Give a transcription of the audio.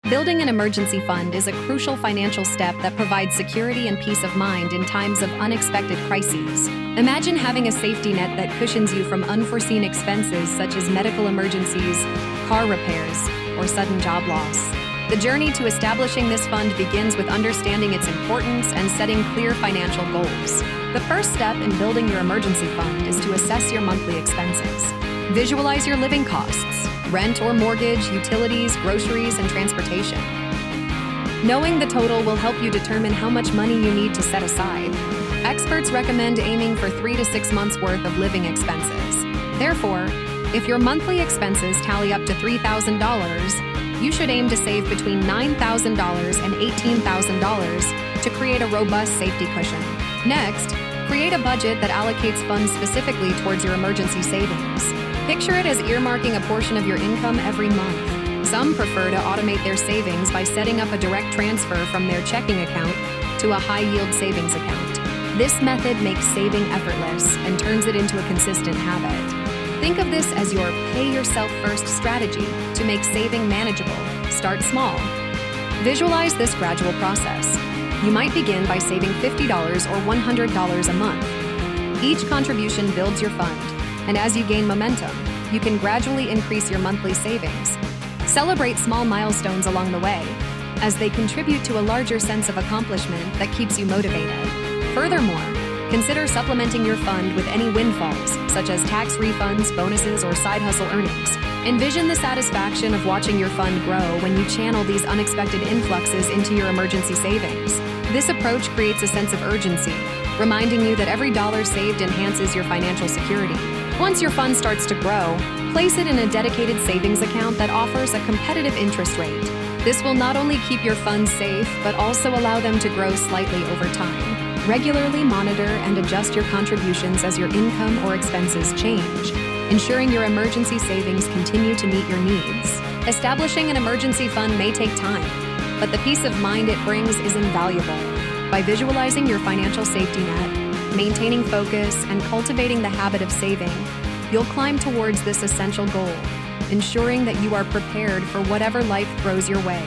Building an emergency fund is a crucial financial step that provides security and peace of mind in times of unexpected crises. Imagine having a safety net that cushions you from unforeseen expenses such as medical emergencies, car repairs, or sudden job loss. The journey to establishing this fund begins with understanding its importance and setting clear financial goals. The first step in building your emergency fund is to assess your monthly expenses. Visualize your living costs: rent or mortgage, utilities, groceries, and transportation. Knowing the total will help you determine how much money you need to set aside. Experts recommend aiming for 3 to 6 months' worth of living expenses. Therefore, if your monthly expenses tally up to $3,000, you should aim to save between $9,000 and $18,000 to create a robust safety cushion. Next, create a budget that allocates funds specifically towards your emergency savings. Picture it as earmarking a portion of your income every month. Some prefer to automate their savings by setting up a direct transfer from their checking account to a high-yield savings account. This method makes saving effortless and turns it into a consistent habit. Think of this as your pay-yourself-first strategy to make saving manageable. Start small. Visualize this gradual process. You might begin by saving $50 or $100 a month. Each contribution builds your fund, and as you gain momentum, you can gradually increase your monthly savings. Celebrate small milestones along the way, as they contribute to a larger sense of accomplishment that keeps you motivated. Furthermore, consider supplementing your fund with any windfalls, such as tax refunds, bonuses, or side hustle earnings. Envision the satisfaction of watching your fund grow when you channel these unexpected influxes into your emergency savings. This approach creates a sense of urgency, reminding you that every dollar saved enhances your financial security. Once your fund starts to grow, place it in a dedicated savings account that offers a competitive interest rate. This will not only keep your funds safe, but also allow them to grow slightly over time. Regularly monitor and adjust your contributions as your income or expenses change, ensuring your emergency savings continue to meet your needs. Establishing an emergency fund may take time, but the peace of mind it brings is invaluable. By visualizing your financial safety net, maintaining focus, and cultivating the habit of saving, you'll climb towards this essential goal, ensuring that you are prepared for whatever life throws your way.